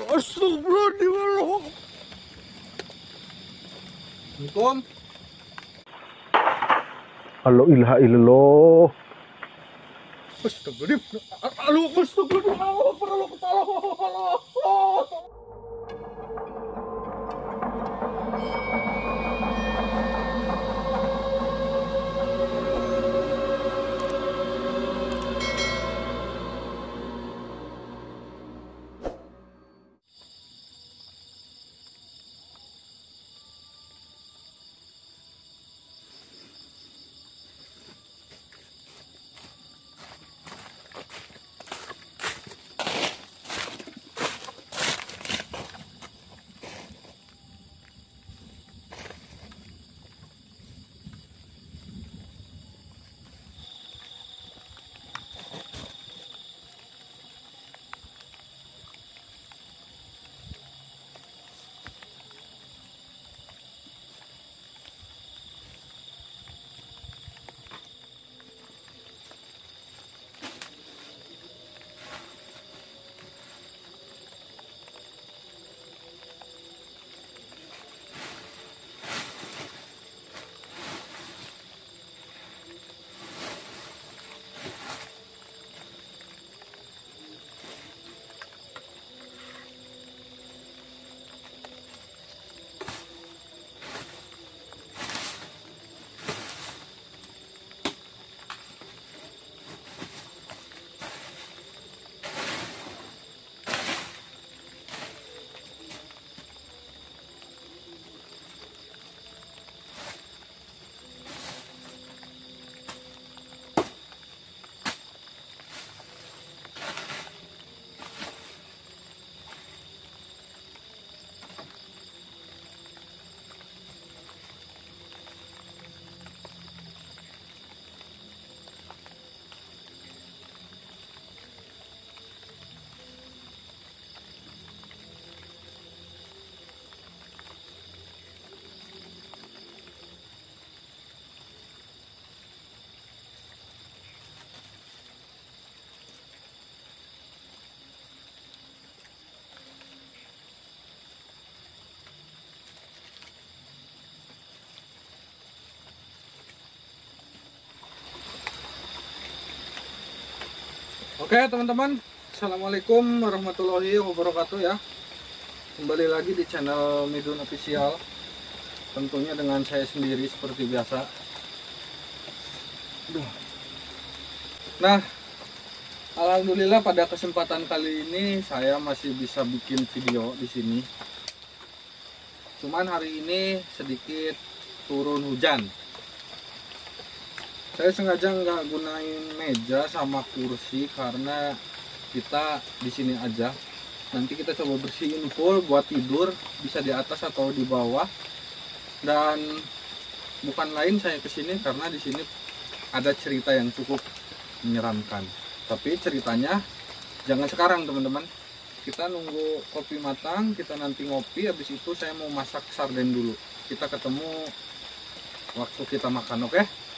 Astagfirullahaladzim. Assalamualaikum. Allah ilaha illallah. Astagfirullahaladzim. Astagfirullahaladzim. Oke teman-teman, Assalamualaikum warahmatullahi wabarakatuh ya. Kembali lagi di channel Midun Official. Tentunya dengan saya sendiri seperti biasa. Nah, alhamdulillah pada kesempatan kali ini saya masih bisa bikin video di sini. Cuman hari ini sedikit turun hujan. Saya sengaja nggak gunain meja sama kursi karena kita di sini aja. Nanti kita coba bersihin full buat tidur, bisa di atas atau di bawah. Dan bukan lain saya kesini karena di sini ada cerita yang cukup menyeramkan. Tapi ceritanya jangan sekarang teman-teman. Kita nunggu kopi matang, kita nanti ngopi. Habis itu saya mau masak sarden dulu. Kita ketemu waktu kita makan, oke?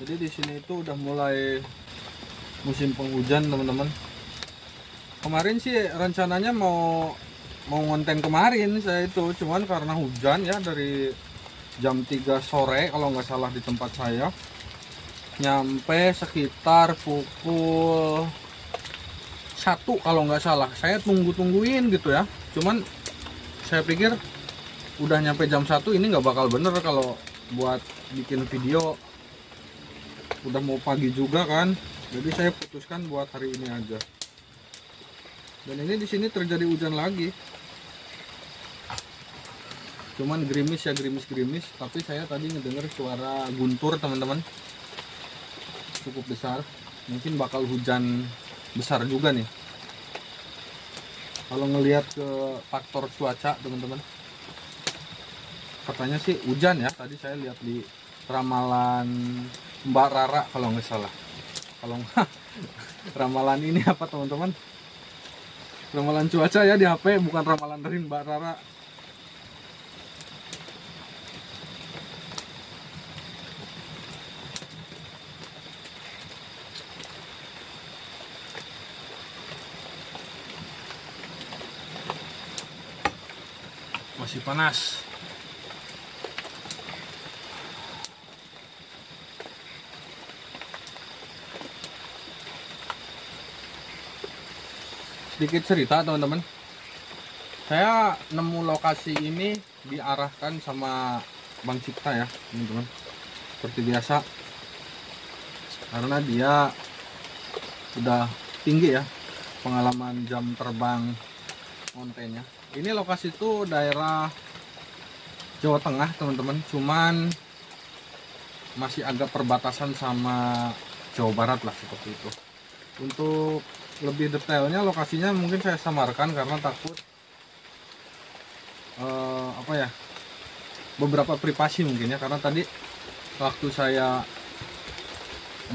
Jadi di sini itu udah mulai musim penghujan teman-teman. Kemarin sih rencananya mau mau ngonten kemarin saya itu, cuman karena hujan ya dari jam 3 sore kalau nggak salah di tempat saya, nyampe sekitar pukul 1 kalau nggak salah. Saya tungguin gitu ya, cuman saya pikir udah nyampe jam 1 ini nggak bakal bener kalau buat bikin video, udah mau pagi juga kan, jadi saya putuskan buat hari ini aja. Dan ini di sini terjadi hujan lagi, cuman gerimis ya, gerimis, tapi saya tadi ngedenger suara guntur teman-teman, cukup besar. Mungkin bakal hujan besar juga nih kalau ngelihat ke faktor cuaca teman-teman. Katanya sih hujan ya, tadi saya lihat di ramalan Mbak Rara kalau nggak salah. Kalau nggak ramalan ini apa teman-teman, ramalan cuaca ya di HP, bukan ramalan dari Mbak Rara. Masih panas. Sedikit cerita teman-teman, saya nemu lokasi ini diarahkan sama Bang Cipta ya teman-teman, seperti biasa, karena dia udah tinggi ya pengalaman jam terbang kontennya. Ini lokasi itu daerah Jawa Tengah teman-teman, cuman masih agak perbatasan sama Jawa Barat lah seperti itu. Untuk lebih detailnya lokasinya mungkin saya samarkan karena takut apa ya, beberapa privasi mungkin ya, karena tadi waktu saya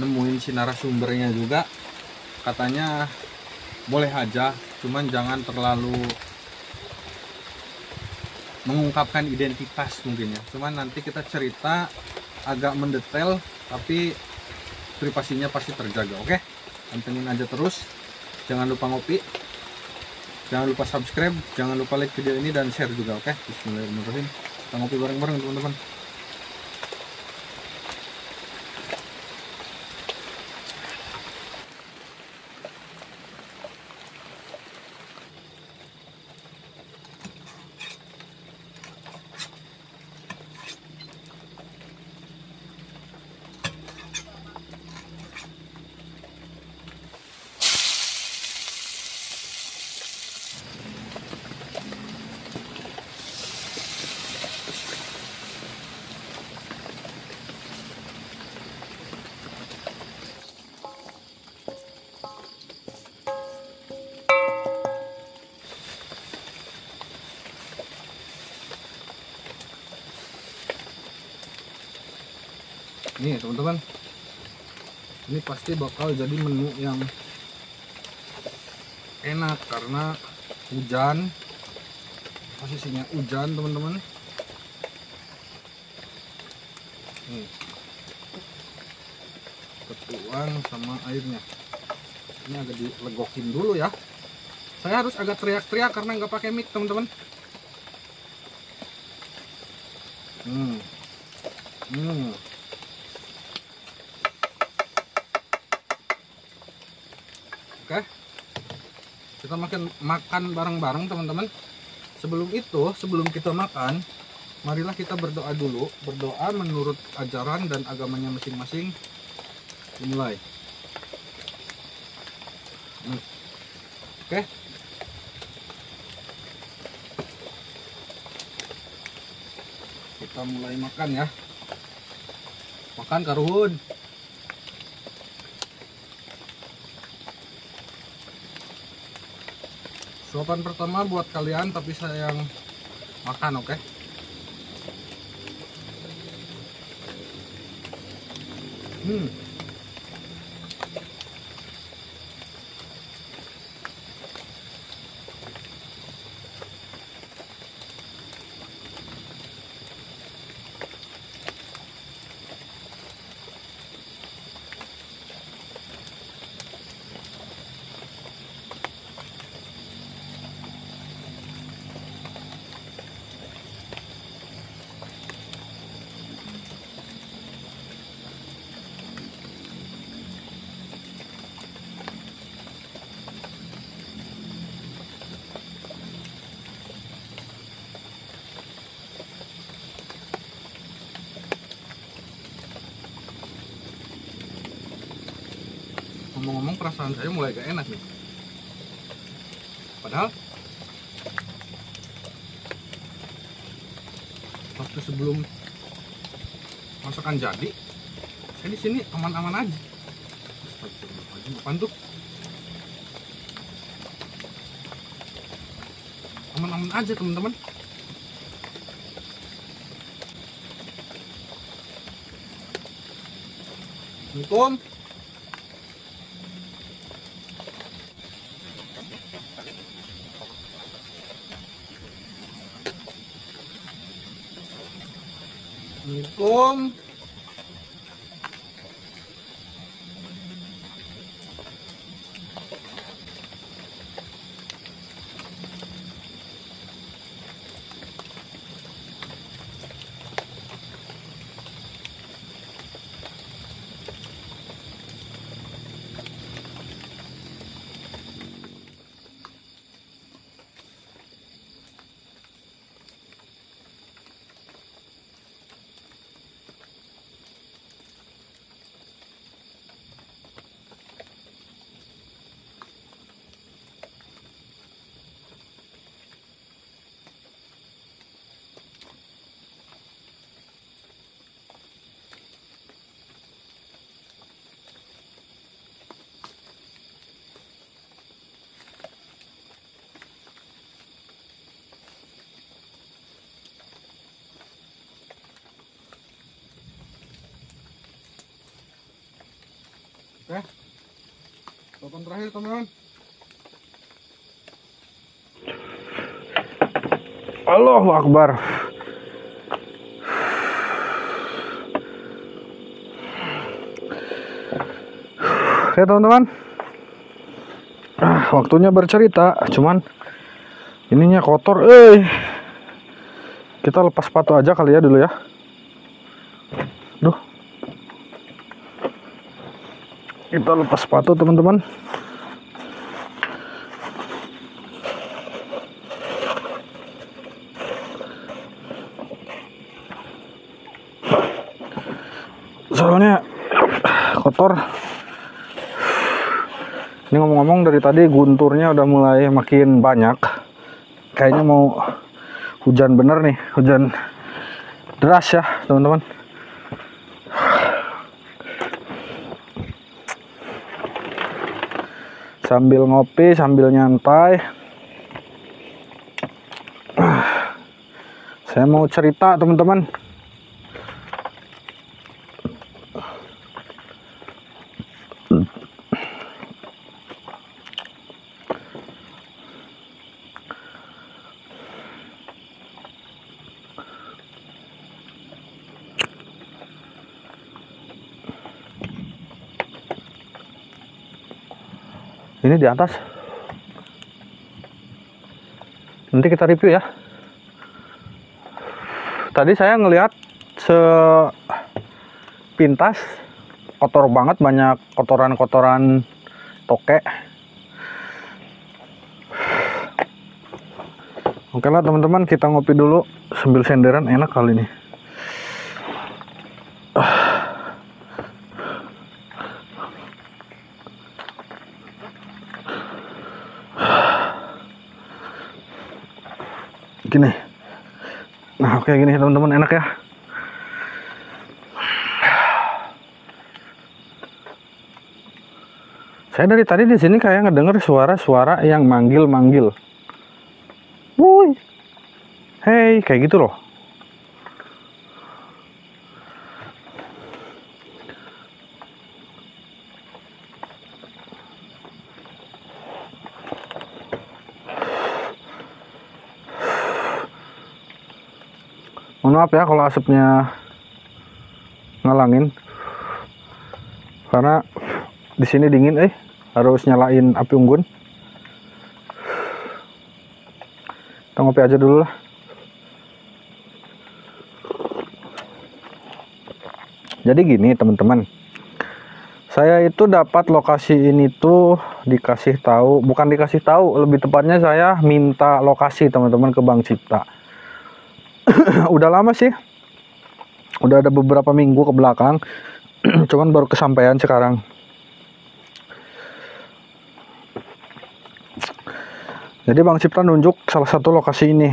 nemuin si narasumbernya juga katanya boleh aja, cuman jangan terlalu mengungkapkan identitas mungkin ya, cuman nanti kita cerita agak mendetail tapi privasinya pasti terjaga. Oke, pantengin aja terus, jangan lupa ngopi, jangan lupa subscribe, jangan lupa like video ini dan share juga. Oke, bismillahirrahmanirrahim, kita ngopi bareng-bareng teman-teman. Nih teman-teman, ini pasti bakal jadi menu yang enak karena hujan, posisinya hujan teman-teman. Nih, ketuang sama airnya ini agak dilegokin dulu ya. Saya harus agak teriak-teriak karena nggak pakai mic teman-teman. Oke, kita makan bareng-bareng teman-teman. Sebelum itu, sebelum kita makan, marilah kita berdoa dulu. Berdoa menurut ajaran dan agamanya masing-masing. Dimulai. Oke. Kita mulai makan ya. Makan karuhun. Suapan pertama buat kalian, tapi saya yang makan, oke? Ngomong-ngomong perasaan saya mulai gak enak nih. Padahal waktu sebelum masakan jadi, saya di sini aman-aman aja. Astagfirullahaladzim, apaan tuh? Aman-aman aja teman-teman. Assalamualaikum. Assalamualaikum. Oke, telepon terakhir teman-teman. Allahu Akbar. Oke teman-teman, waktunya bercerita. Cuman ininya kotor. Kita lepas sepatu aja kali ya dulu ya. Duh, kita lepas sepatu teman-teman. Soalnya kotor. Ini ngomong-ngomong dari tadi gunturnya udah mulai makin banyak. Kayaknya mau hujan bener nih, hujan deras ya teman-teman. Sambil ngopi, sambil nyantai, saya mau cerita teman-teman. Ini di atas. Nanti kita review ya. Tadi saya ngelihat sepintas kotor banget, banyak kotoran-kotoran tokek. Oke lah teman-teman, kita ngopi dulu sambil senderan, enak kali ini. Gini. Nah, oke gini teman-teman, enak ya. Saya dari tadi di sini kayak ngedenger suara-suara yang manggil-manggil. Wuih. Hey, kayak gitu loh. Mohon maaf ya kalau asapnya ngalangin, karena di sini dingin, harus nyalain api unggun. Kita ngopi aja dulu lah. Jadi gini teman-teman, saya itu dapat lokasi ini tuh dikasih tahu, bukan dikasih tahu, lebih tepatnya saya minta lokasi teman-teman ke Bang Cipta. Udah lama sih, udah ada beberapa minggu ke belakang, cuman baru kesampaian sekarang. Jadi Bang Cipta nunjuk salah satu lokasi ini.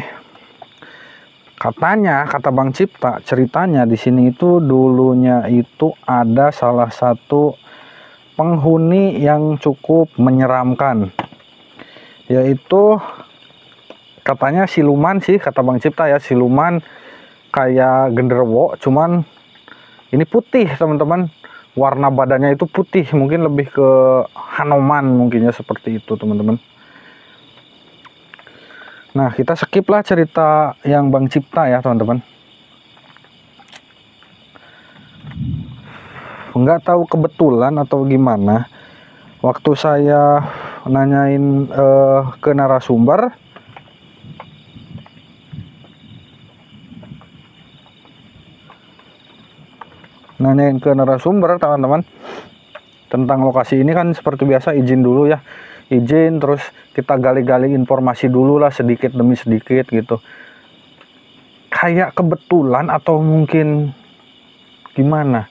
Katanya, kata Bang Cipta, ceritanya di sini itu dulunya itu ada salah satu penghuni yang cukup menyeramkan. Yaitu katanya siluman sih, kata Bang Cipta ya, siluman kayak genderuwo, cuman ini putih teman-teman. Warna badannya itu putih, mungkin lebih ke Hanoman mungkinnya seperti itu teman-teman. Nah, kita skip lah cerita yang Bang Cipta ya teman-teman. Nggak tahu kebetulan atau gimana, waktu saya nanyain ke narasumber, teman-teman, tentang lokasi ini kan seperti biasa izin dulu ya, izin, terus kita gali-gali informasi dulu lah sedikit demi sedikit gitu. Kayak kebetulan atau mungkin gimana,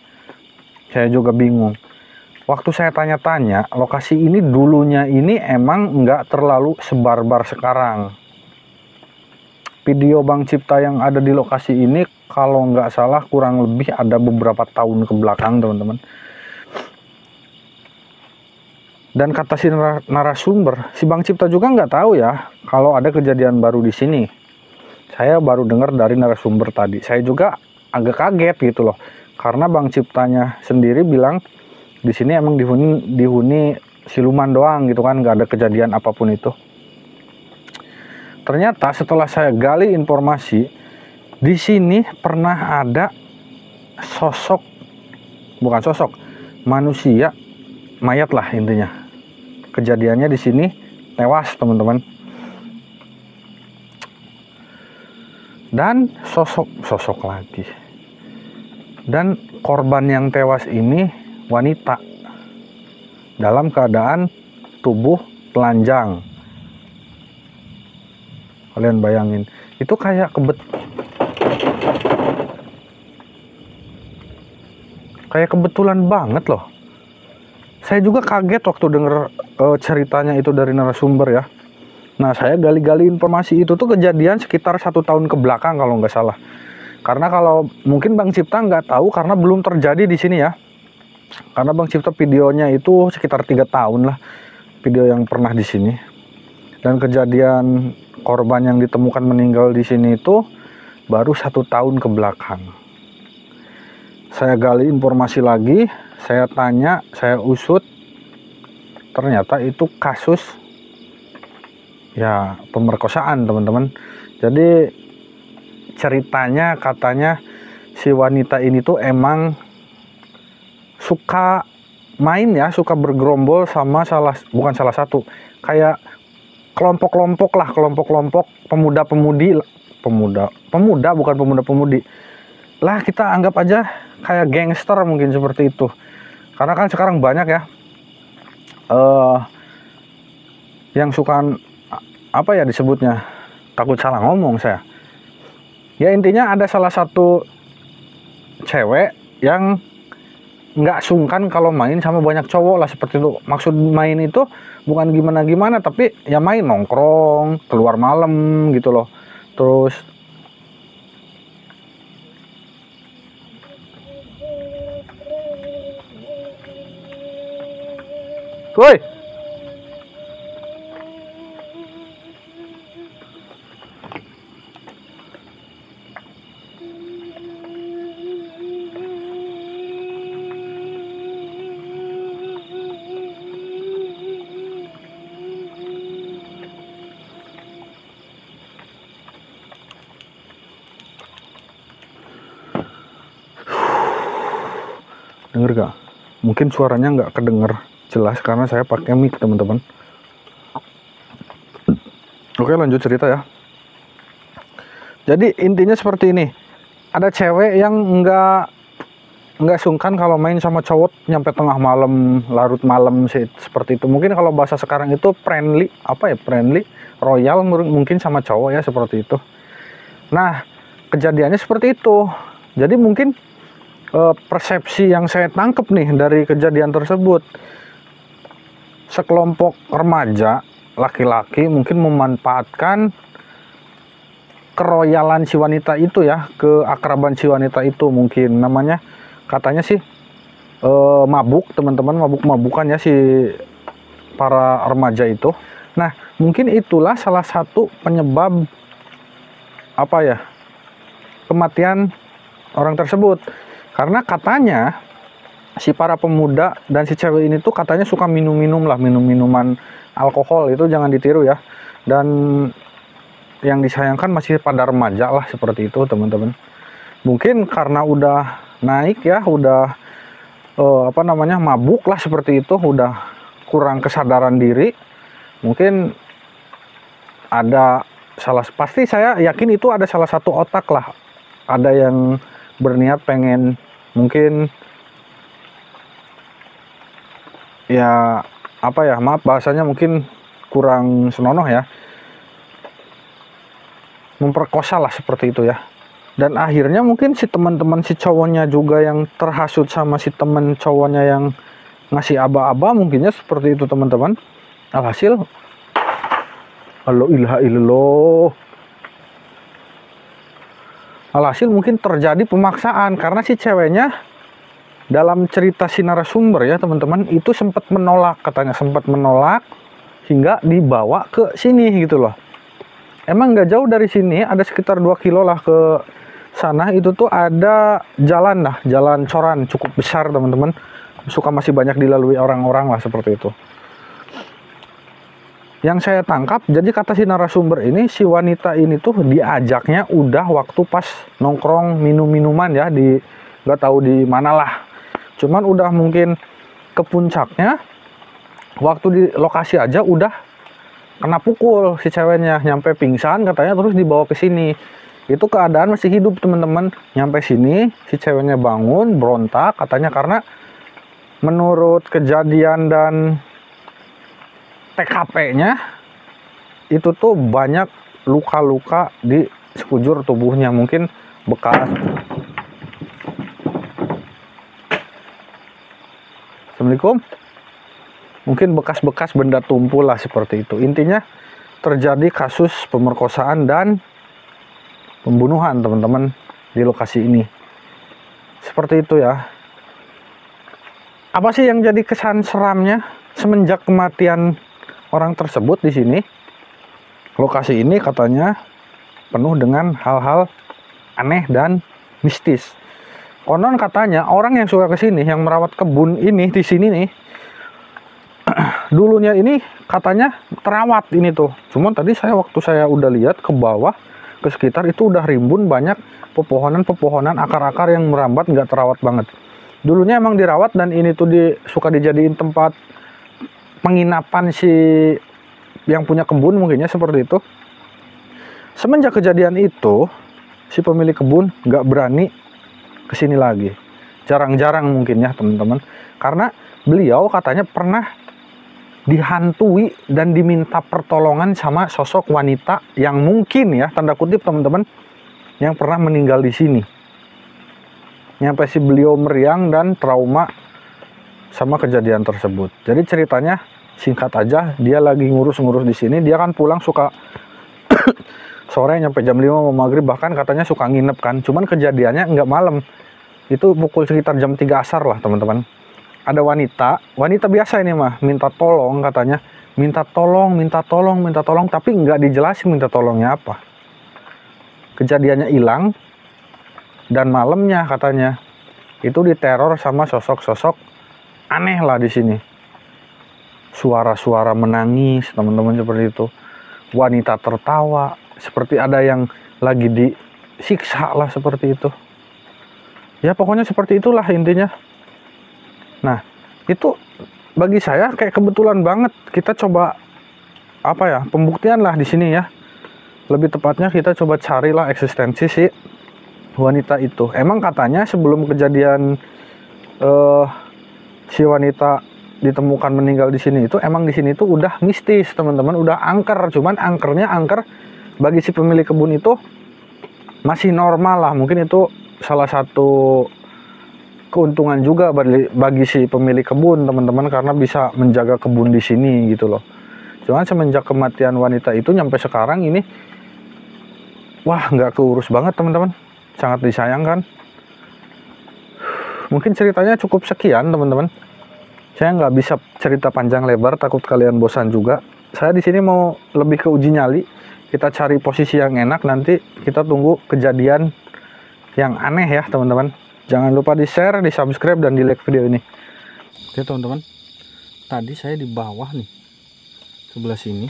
saya juga bingung. Waktu saya tanya-tanya, lokasi ini dulunya ini emang nggak terlalu sebarbar sekarang. Video Bang Cipta yang ada di lokasi ini kalau nggak salah kurang lebih ada beberapa tahun ke belakang teman-teman. Dan kata si narasumber, si Bang Cipta juga nggak tahu ya kalau ada kejadian baru di sini. Saya baru dengar dari narasumber tadi. Saya juga agak kaget gitu loh, karena Bang Ciptanya sendiri bilang di sini emang dihuni siluman doang gitu kan, nggak ada kejadian apapun itu. Ternyata setelah saya gali informasi, di sini pernah ada manusia, mayat lah intinya. Kejadiannya di sini tewas teman-teman. Dan sosok lagi. Dan korban yang tewas ini wanita dalam keadaan tubuh telanjang. Kalian bayangin, itu kayak kebetulan banget loh. Saya juga kaget waktu denger ceritanya itu dari narasumber ya. Nah, saya gali-gali informasi itu tuh kejadian sekitar 1 tahun ke belakang kalau nggak salah. Karena kalau mungkin Bang Cipta nggak tahu karena belum terjadi di sini ya. Karena Bang Cipta videonya itu sekitar 3 tahun lah video yang pernah di sini. Dan kejadian korban yang ditemukan meninggal di sini itu baru 1 tahun ke belakang. Saya gali informasi lagi, saya tanya, saya usut, ternyata itu kasus ya pemerkosaan teman-teman. Jadi ceritanya katanya si wanita ini tuh emang suka main ya, suka bergerombol sama bukan salah satu, kayak kelompok-kelompok pemuda-pemudi, bukan pemuda-pemudi lah, kita anggap aja kayak gangster mungkin seperti itu. Karena kan sekarang banyak ya yang suka apa ya disebutnya, takut salah ngomong saya ya, intinya ada salah satu cewek yang nggak sungkan kalau main sama banyak cowok lah seperti itu. Maksud main itu bukan gimana-gimana, tapi ya main nongkrong, keluar malam gitu loh. Terus woi, denger gak? Mungkin suaranya nggak kedenger jelas karena saya pakai mic teman-teman. Oke, lanjut cerita ya. Jadi intinya seperti ini, ada cewek yang nggak sungkan kalau main sama cowok nyampe tengah malam, larut malam sih, seperti itu. Mungkin kalau bahasa sekarang itu friendly, royal mungkin sama cowok ya, seperti itu. Nah, kejadiannya seperti itu. Jadi mungkin persepsi yang saya tangkap nih dari kejadian tersebut, sekelompok remaja laki-laki mungkin memanfaatkan keroyalan si wanita itu ya, keakraban si wanita itu, mungkin namanya katanya sih mabuk teman-teman, mabuk-mabukan ya si para remaja itu. Nah mungkin itulah salah satu penyebab apa ya, kematian orang tersebut, karena katanya si para pemuda dan si cewek ini tuh katanya suka minum-minum lah, minum-minuman alkohol. Itu jangan ditiru ya, dan yang disayangkan masih pada remaja lah seperti itu teman-teman. Mungkin karena udah naik ya, udah apa namanya, mabuk lah seperti itu, udah kurang kesadaran diri, mungkin ada pasti saya yakin itu ada salah satu otak lah, ada yang berniat pengen mungkin ya apa ya, maaf bahasanya mungkin kurang senonoh ya, memperkosa lah seperti itu ya. Dan akhirnya mungkin si teman-teman si cowoknya juga yang terhasut sama si teman cowoknya yang ngasih aba-aba, mungkinnya seperti itu teman-teman. Alhasil Allah ilaha illallah, alhasil mungkin terjadi pemaksaan karena si ceweknya dalam cerita si narasumber ya teman-teman itu sempat menolak, katanya sempat menolak hingga dibawa ke sini gitu loh. Emang nggak jauh dari sini, ada sekitar 2 kilo lah ke sana. Itu tuh ada jalan lah, jalan coran cukup besar teman-teman, suka masih banyak dilalui orang-orang lah seperti itu. Yang saya tangkap, jadi kata si narasumber ini, si wanita ini tuh diajaknya udah waktu pas nongkrong minum-minuman ya, di nggak tahu di mana lah, cuman udah mungkin ke puncaknya, waktu di lokasi aja udah kena pukul si ceweknya, nyampe pingsan katanya, terus dibawa ke sini. Itu keadaan masih hidup teman-teman. Nyampe sini si ceweknya bangun berontak katanya, karena menurut kejadian dan TKP-nya itu tuh banyak luka-luka di sekujur tubuhnya, mungkin bekas Assalamualaikum, mungkin bekas-bekas benda tumpul lah seperti itu. Intinya terjadi kasus pemerkosaan dan pembunuhan teman-teman di lokasi ini. Seperti itu ya. Apa sih yang jadi kesan seramnya semenjak kematian orang tersebut di sini? Lokasi ini katanya penuh dengan hal-hal aneh dan mistis. Konon katanya orang yang suka ke sini, yang merawat kebun ini di sini nih, dulunya ini katanya terawat ini tuh. Cuman tadi waktu saya udah lihat ke bawah, ke sekitar itu udah rimbun banyak pepohonan akar-akar yang merambat, nggak terawat banget. Dulunya emang dirawat, dan ini tuh suka dijadiin tempat penginapan si yang punya kebun, mungkinnya seperti itu. Semenjak kejadian itu, si pemilik kebun nggak berani kesini lagi. Jarang-jarang mungkin ya teman-teman, karena beliau katanya pernah dihantui dan diminta pertolongan sama sosok wanita yang mungkin ya tanda kutip teman-teman, yang pernah meninggal di sini. Nyampe si beliau meriang dan trauma sama kejadian tersebut. Jadi ceritanya singkat aja, dia lagi ngurus-ngurus di sini. Dia kan pulang suka sore, nyampe jam 5 mau maghrib, bahkan katanya suka nginep kan. Cuman kejadiannya nggak malam, itu pukul sekitar jam 3 asar lah teman-teman. Ada wanita biasa ini mah, minta tolong katanya, minta tolong, tapi nggak dijelasin minta tolongnya apa. Kejadiannya hilang, dan malamnya katanya itu diteror sama sosok-sosok aneh lah di sini. Suara-suara menangis teman-teman seperti itu, wanita tertawa, seperti ada yang lagi disiksa lah seperti itu. Ya pokoknya seperti itulah intinya. Nah itu bagi saya kayak kebetulan banget kita coba apa ya, pembuktian lah di sini ya. Lebih tepatnya kita coba carilah eksistensi si wanita itu. Emang katanya sebelum kejadian si wanita ditemukan meninggal di sini itu, emang di sini itu udah mistis teman-teman, udah angker. Cuman angkernya angker bagi si pemilik kebun itu masih normal lah. Mungkin itu salah satu keuntungan juga bagi si pemilik kebun teman-teman, karena bisa menjaga kebun di sini gitu loh. Cuman semenjak kematian wanita itu nyampe sekarang ini, wah nggak keurus banget teman-teman. Sangat disayangkan. Mungkin ceritanya cukup sekian teman-teman. Saya nggak bisa cerita panjang lebar, takut kalian bosan juga. Saya di sini mau lebih ke uji nyali. Kita cari posisi yang enak, nanti kita tunggu kejadian yang aneh ya teman-teman. Jangan lupa di share, di subscribe, dan di like video ini. Oke teman-teman, tadi saya di bawah nih, sebelah sini,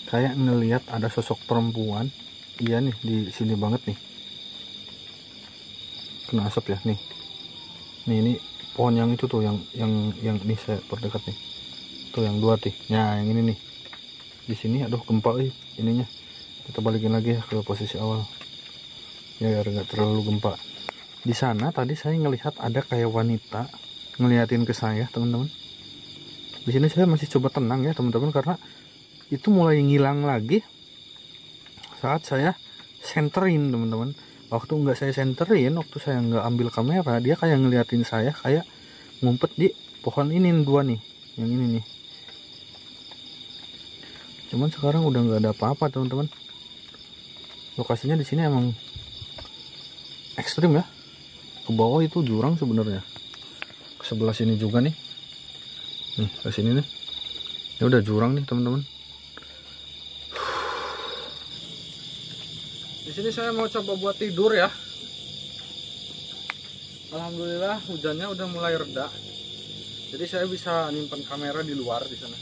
kayak ngelihat ada sosok perempuan. Iya nih, di sini banget nih, kena asap ya nih. Ini pohon yang itu tuh, yang ini saya perdekat nih, tuh yang dua nih. Nah yang ini nih, di sini. Aduh gempa ininya. Kita balikin lagi ya ke posisi awal ya, biar nggak terlalu gempa. Di sana tadi saya ngelihat ada kayak wanita ngeliatin ke saya teman-teman. Di sini saya masih coba tenang ya teman-teman, karena itu mulai ngilang lagi saat saya senterin teman-teman. Waktu nggak saya senterin, waktu saya nggak ambil kamera, dia kayak ngeliatin saya, kayak ngumpet di pohon ini dua nih, yang ini nih. Cuman sekarang udah nggak ada apa-apa teman-teman. Lokasinya di sini emang ekstrim ya. Ke bawah itu jurang sebenarnya. Ke sebelah sini juga nih. Nih ke sini nih. Ya udah jurang nih teman-teman. Di sini saya mau coba buat tidur ya. Alhamdulillah hujannya udah mulai reda. Jadi saya bisa nyimpan kamera di luar di sana.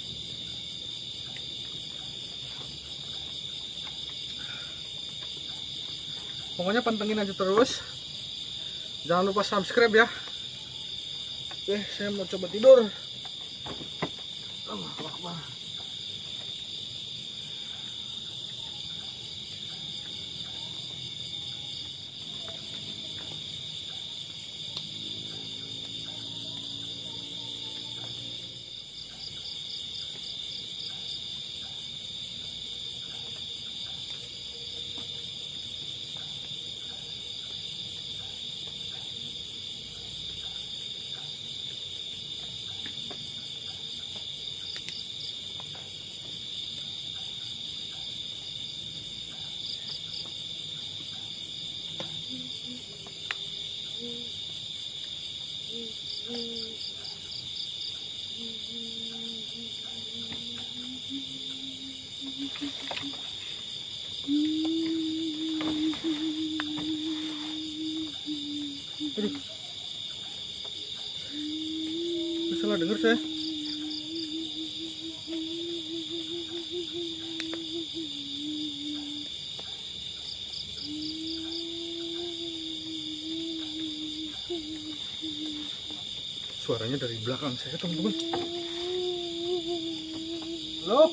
Pokoknya pantengin aja terus. Jangan lupa subscribe ya. Oke, saya mau coba tidur. Allahu Akbar. Aduh. Salah denger saya. Suaranya dari belakang saya teman-teman. Halo?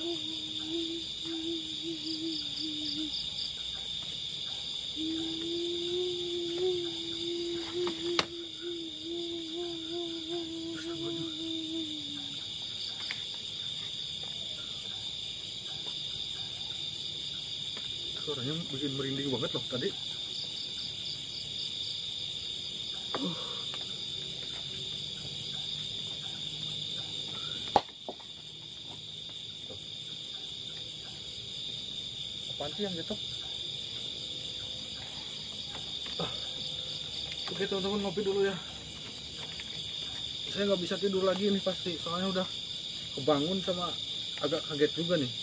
Suaranya bikin merinding banget loh tadi. Apaan sih yang gitu? Oke teman-teman, ngopi dulu ya. Saya nggak bisa tidur lagi nih pasti, soalnya udah kebangun sama agak kaget juga nih.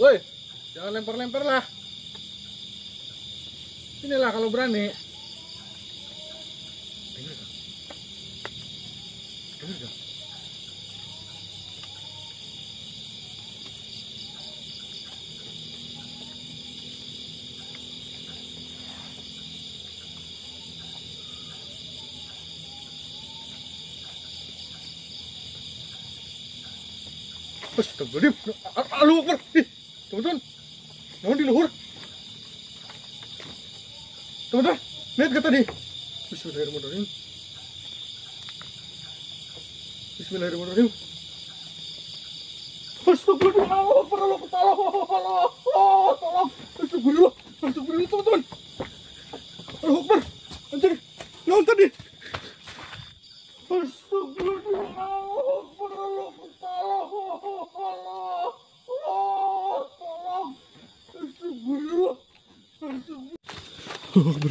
Woi, jangan lempar-lempar lah. Inilah kalau berani. Dengar gak? Dengar gak? Astagfirullahaladzim. Aduh, Akbar. Ih, teman-teman. Namun di luhur. Teman-teman, lihat gak tadi? Bismillahirrahmanirrahim. Bismillahirrahmanirrahim. Hus. Astagfirullah, tolong. Astagfirullah, teman-teman. Allahu Akbar. Anjir, naon tadi?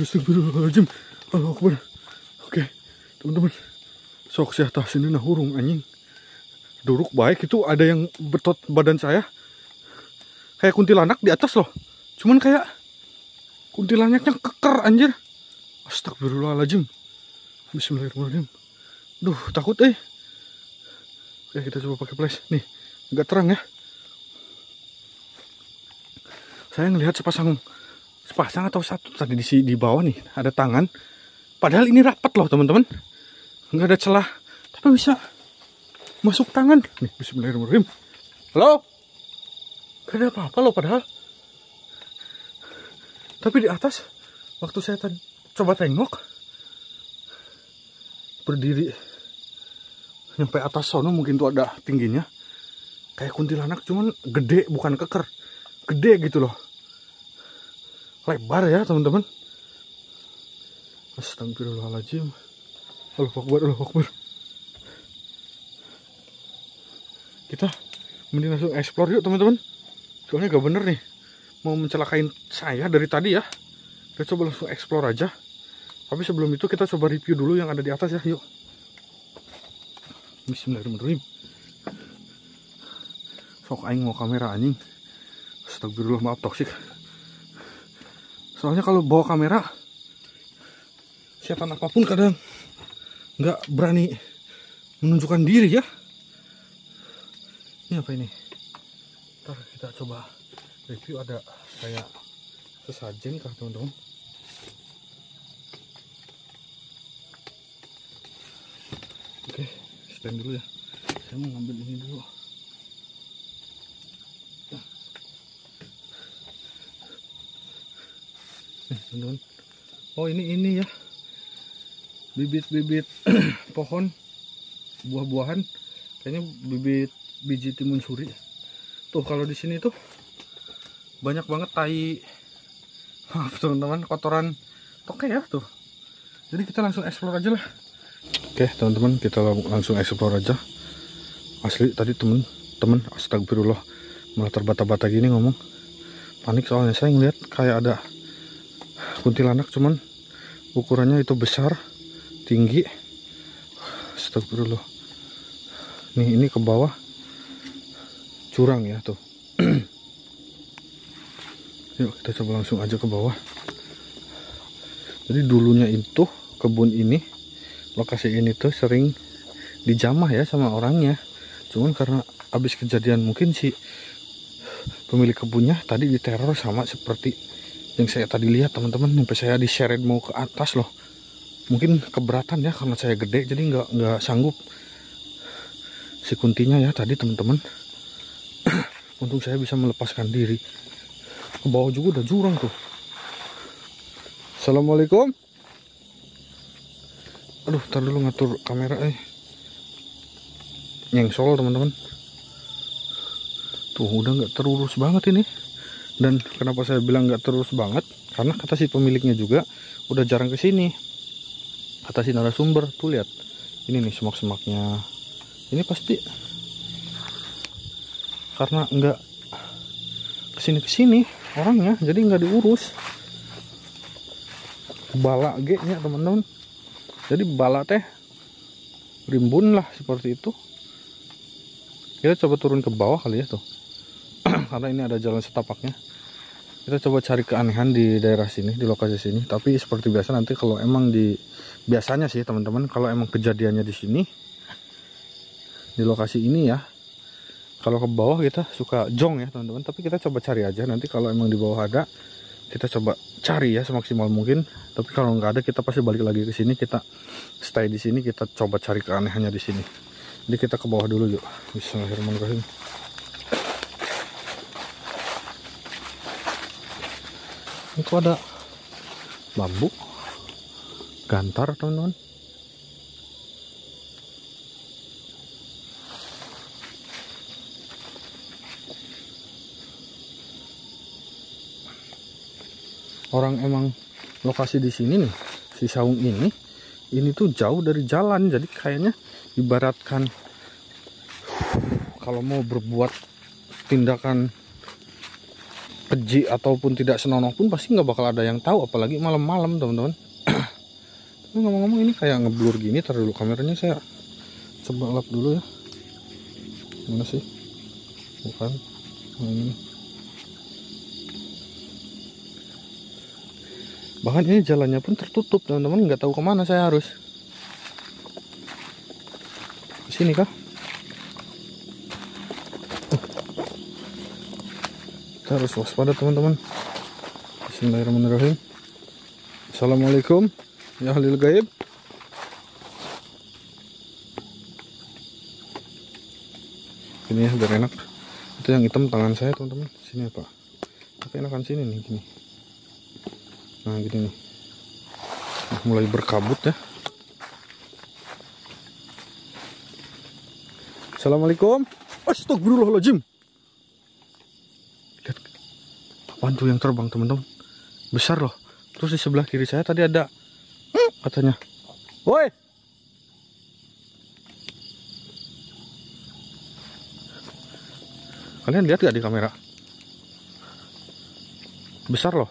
Astagfirullahaladzim. Allahu Akbar. Oke, teman-teman. Sok saya tas ini nah hurung anjing. Duruk baik itu ada yang betot badan saya. Kayak kuntilanak di atas loh. Cuman kayak kuntilanaknya keker anjir. Astagfirullahaladzim. Bismillahirrahmanirrahim. Duh, takut Oke, kita coba pakai flash. Nih, agak terang ya. Saya ngelihat sepasang atau satu tadi di bawah nih ada tangan. Padahal ini rapat loh teman-teman, nggak ada celah, tapi bisa masuk tangan. Nih, bismillahirrahmanirrahim. Halo, gak ada apa-apa loh padahal. Tapi di atas, waktu saya tadi coba tengok, berdiri nyampe atas sono mungkin tuh ada tingginya, kayak kuntilanak cuman gede bukan keker, gede gitu loh. Lebar ya teman-teman. Astagfirullahaladzim. Allahu Akbar, Allahu Akbar. Kita mending langsung explore yuk teman-teman. Soalnya gak bener nih mau mencelakain saya dari tadi ya. Kita coba langsung explore aja. Tapi sebelum itu kita coba review dulu yang ada di atas ya. Yuk. Bismillahirrahmanirrahim. Sok aing mau kamera anjing. Astagfirullah, maaf toksik. Soalnya kalau bawa kamera, setan apapun kadang nggak berani menunjukkan diri ya. Ini apa ini? Ntar kita coba review, ada kayak sesajen kah teman-teman. Oke, stand dulu ya. Saya mau ngambil ini dulu. Teman-teman. Oh ini ya, bibit-bibit pohon, buah-buahan, kayaknya bibit biji timun suri. Tuh kalau di sini tuh banyak banget tai, maaf teman-teman, kotoran toke ya tuh. Jadi kita langsung explore aja lah. Oke teman-teman, kita langsung explore aja. Asli tadi temen-temen, astagfirullah, malah terbata-bata gini ngomong. Panik soalnya saya ngeliat kayak ada kuntilanak, cuman ukurannya itu besar, tinggi. Astagfirullah. Nih ini ke bawah curang ya tuh. Yuk kita coba langsung aja ke bawah. Jadi dulunya itu kebun ini, lokasi ini tuh sering dijamah ya sama orangnya. Cuman karena habis kejadian mungkin si pemilik kebunnya tadi diteror sama seperti yang saya tadi lihat teman-teman, sampai saya diseret mau ke atas loh. Mungkin keberatan ya karena saya gede, jadi nggak sanggup si kuntinya ya tadi teman-teman. Untung saya bisa melepaskan diri. Ke bawah juga udah jurang tuh. Assalamualaikum. Aduh, ntar dulu ngatur kamera nyengsol teman-teman. Tuh udah nggak terurus banget ini. Dan kenapa saya bilang nggak terus banget? Karena kata si pemiliknya juga udah jarang kesini. Kata si narasumber tuh lihat, ini nih semak-semaknya. Ini pasti karena nggak kesini orangnya, jadi nggak diurus. Bala nya teman-teman. Jadi bala teh rimbun lah seperti itu. Kita coba turun ke bawah kali ya tuh. Karena ini ada jalan setapaknya. Kita coba cari keanehan di daerah sini, di lokasi sini. Tapi seperti biasa nanti kalau emang biasanya sih teman-teman, kalau emang kejadiannya di sini, di lokasi ini ya, kalau ke bawah kita suka jong ya teman-teman. Tapi kita coba cari aja, nanti kalau emang di bawah ada, kita coba cari ya semaksimal mungkin. Tapi kalau nggak ada, kita pasti balik lagi ke sini, kita stay di sini, kita coba cari keanehannya di sini. Jadi kita ke bawah dulu yuk. Bismillahirrahmanirrahim. Itu ada bambu gantar teman-teman. orang emang lokasi di sini nih, si saung ini tuh jauh dari jalan, jadi kayaknya ibaratkan kalau mau berbuat tindakan keji ataupun tidak senonoh pun pasti nggak bakal ada yang tahu, apalagi malam-malam teman-teman. Tapi ngomong-ngomong ini kayak ngeblur gini, tar dulu kameranya saya coba lap dulu ya. Mana sih? Bukan. Nah, ini. Bahkan ini jalannya pun tertutup teman-teman, nggak tahu kemana saya harus. Ke sini kah? Kita harus waspada teman-teman. Bismillahirrahmanirrahim. Assalamualaikum ya ahlil gaib. Ini ya biar enak. Itu yang hitam tangan saya teman-teman. Sini apa? Tapi enakan sini nih gini. Nah gini nih. Nah, mulai berkabut ya. Assalamualaikum. Astagfirullahaladzim. Lihat apaan tuh yang terbang teman-teman? Besar loh. Terus di sebelah kiri saya tadi ada katanya. Woi. Kalian lihat gak di kamera? Besar loh.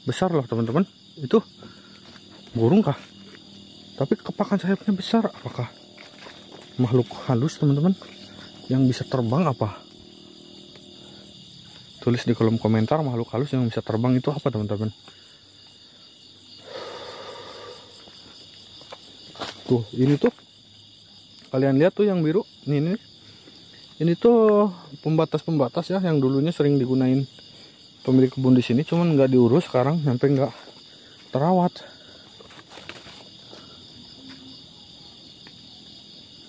Besar loh teman-teman. Itu burung kah? Tapi kepakan sayapnya besar. Apakah makhluk halus teman-teman yang bisa terbang apa? Tulis di kolom komentar makhluk halus yang bisa terbang itu apa teman-teman. Tuh ini tuh kalian lihat tuh yang biru ini tuh pembatas ya yang dulunya sering digunain pemilik kebun di sini, cuman nggak diurus sekarang sampai nggak terawat.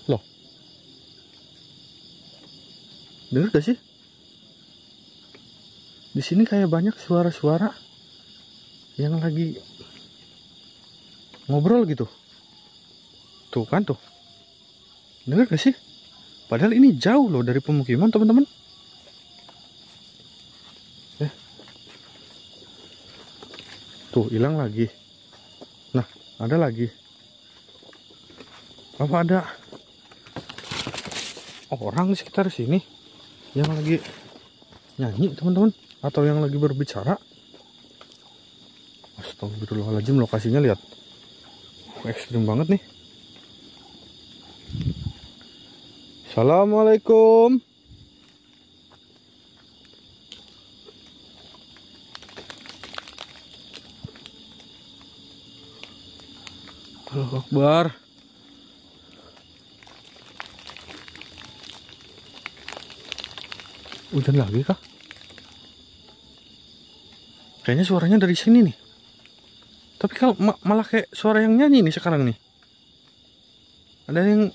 Loh, dengar gak sih? Di sini kayak banyak suara-suara yang lagi ngobrol gitu. Tuh kan tuh, dengar gak sih? Padahal ini jauh loh dari pemukiman teman-teman. Tuh hilang lagi. Nah ada lagi. Apa ada orang di sekitar sini yang lagi nyanyi teman-teman, atau yang lagi berbicara? Astagfirullahaladzim, lokasinya lihat ekstrim banget nih. Assalamualaikum. Allahu Akbar. Hujan lagi kah? Kayaknya suaranya dari sini nih. Tapi kalau malah kayak suara yang nyanyi nih sekarang nih. Ada yang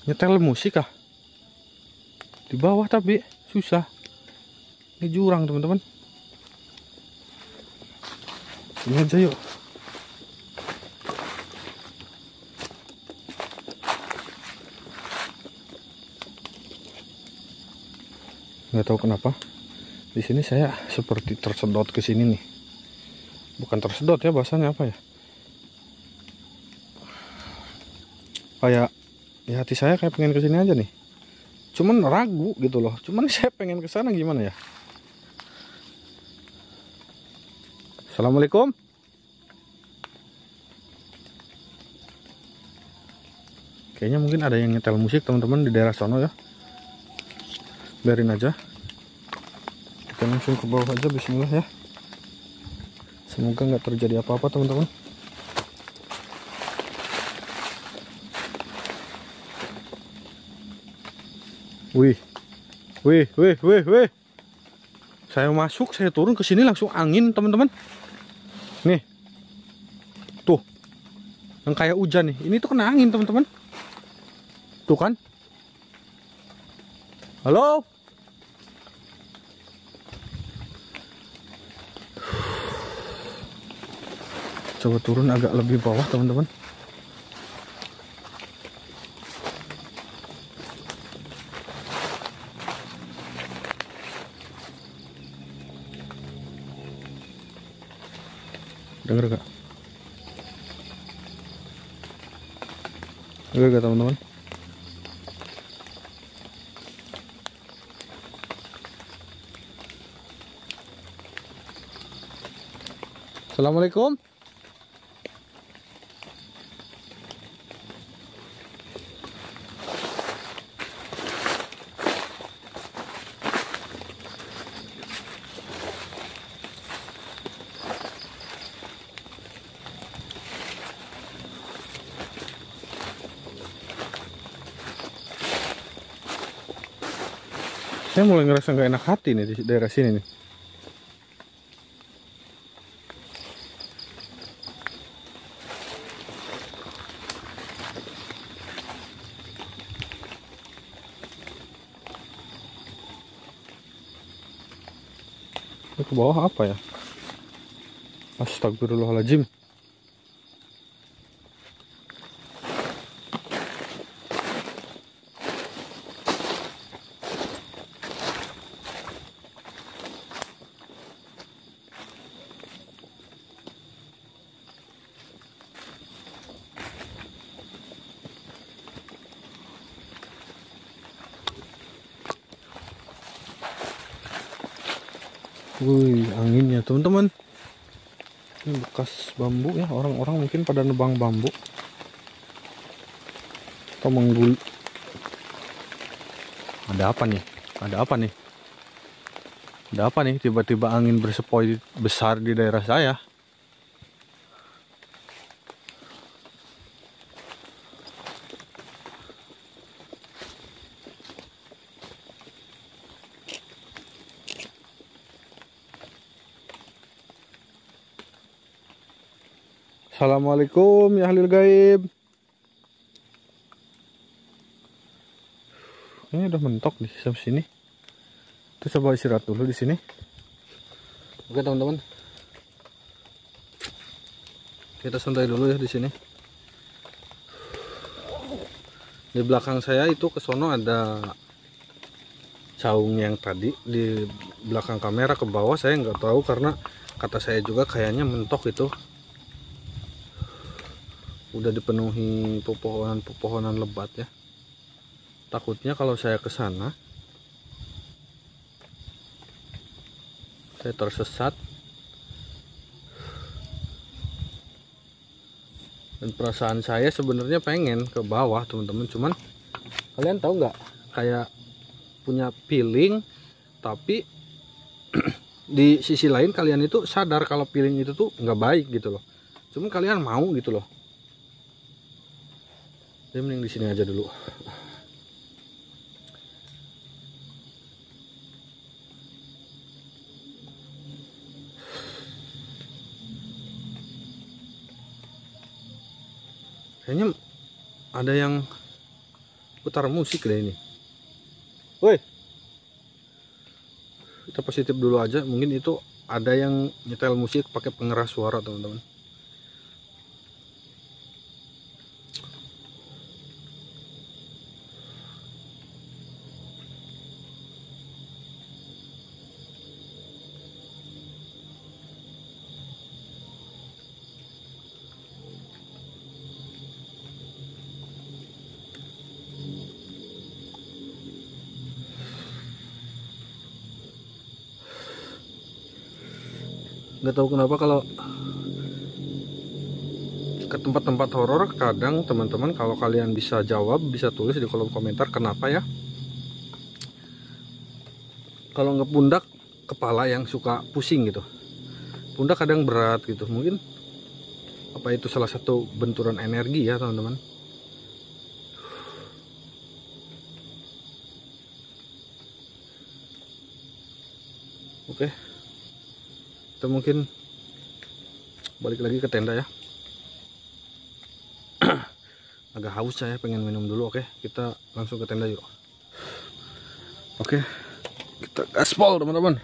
nyetel musik kah? Di bawah tapi susah. Ini jurang teman-teman. Ini aja yuk. Nggak tahu kenapa di sini saya seperti tersedot ke sini nih. Bukan tersedot ya, bahasanya apa ya? Kayak ya hati saya kayak pengen ke sini aja nih. Cuman ragu gitu loh. Cuman saya pengen ke sana gimana ya? Assalamualaikum. Kayaknya mungkin ada yang nyetel musik teman-teman di daerah sono ya. Biarin aja. Kita langsung ke bawah aja, bismillah ya. Semoga nggak terjadi apa-apa teman-teman. Wih. Saya masuk, saya turun ke sini langsung angin teman-teman. Nih. Tuh. Yang kayak hujan nih. Ini tuh kena angin teman-teman. Tuh kan? Halo? Coba turun agak lebih bawah teman-teman. Dengar gak? Dengar gak teman-teman? Assalamualaikum. Saya mulai ngerasa nggak enak hati nih di daerah sini nih. Ini ke bawah apa ya? Astagfirullahaladzim. Wih, anginnya teman-teman. Ini bekas bambu ya, orang-orang mungkin pada nebang bambu atau menggul. Ada apa nih? Ada apa nih? Ada apa nih? Tiba-tiba angin bersepoi besar di daerah saya. Assalamualaikum ya ahlil gaib. Ini udah mentok nih sampai sini. Kita coba istirahat dulu di sini. Oke teman-teman, kita santai dulu ya di sini. Di belakang saya itu ke sono ada caung yang tadi di belakang kamera ke bawah saya nggak tahu karena kata saya juga kayaknya mentok itu. Udah dipenuhi pepohonan lebat ya. Takutnya kalau saya ke sana saya tersesat. Dan perasaan saya sebenarnya pengen ke bawah teman-teman, cuman kalian tahu nggak, kayak punya feeling tapi di sisi lain kalian itu sadar kalau feeling itu tuh nggak baik gitu loh, cuman kalian mau gitu loh. Jadi mending di sini aja dulu. Kayaknya ada yang putar musik deh ini. Woi, kita positif dulu aja. Mungkin itu ada yang nyetel musik pakai pengeras suara teman-teman. Nggak tahu kenapa kalau ke tempat-tempat horor kadang teman-teman, kalau kalian bisa jawab, bisa tulis di kolom komentar kenapa ya. Kalau nggak pundak, kepala yang suka pusing gitu. Pundak kadang berat gitu. Mungkin apa itu salah satu benturan energi ya teman-teman. Oke. Kita mungkin balik lagi ke tenda ya. Agak haus saya, pengen minum dulu. Oke, kita langsung ke tenda yuk. Oke, kita gaspol teman-teman.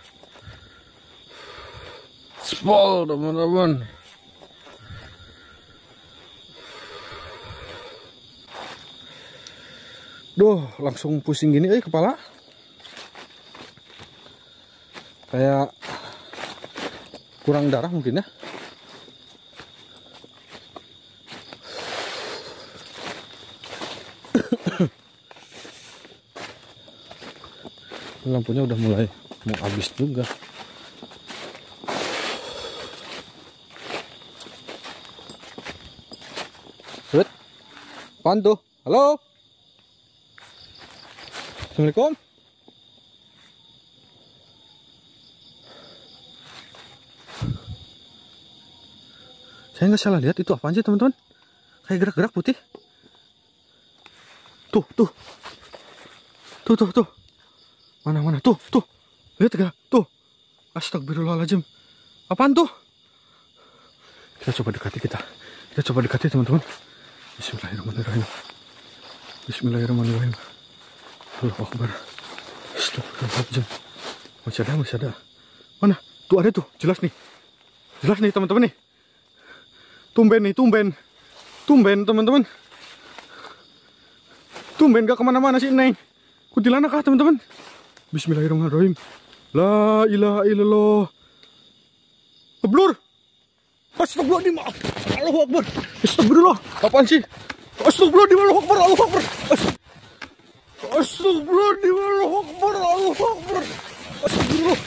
Gaspol teman-teman. Duh, langsung pusing gini kepala. Kayak kurang darah mungkin ya. Lampunya udah mulai mau habis juga. Set. Apaan tuh? Halo? Assalamualaikum? Saya nggak salah lihat itu apaan sih teman-teman? Kayak gerak-gerak putih. Tuh, tuh. Tuh. Mana? Tuh. Lihat gak? Tuh. Astagfirullahaladzim. Apaan tuh? Kita coba dekati teman-teman. Bismillahirrahmanirrahim. Allahu Akbar. Astagfirullahaladzim. Masih ada. Mana? Tuh ada tuh. Jelas nih teman-teman nih. Tumben teman-teman. Tumben gak kemana-mana sih Neng. Kuntilanak kah teman-teman? Bismillahirrahmanirrahim. La ilaha illallah. Blur. Astagfirullahaladzim. Allahu Akbar. Astagfirullah. Apaan sih? Astagfirullahaladzim. Allahu Akbar. Astagfirullahaladzim. Allahu Akbar. Astagfirullah.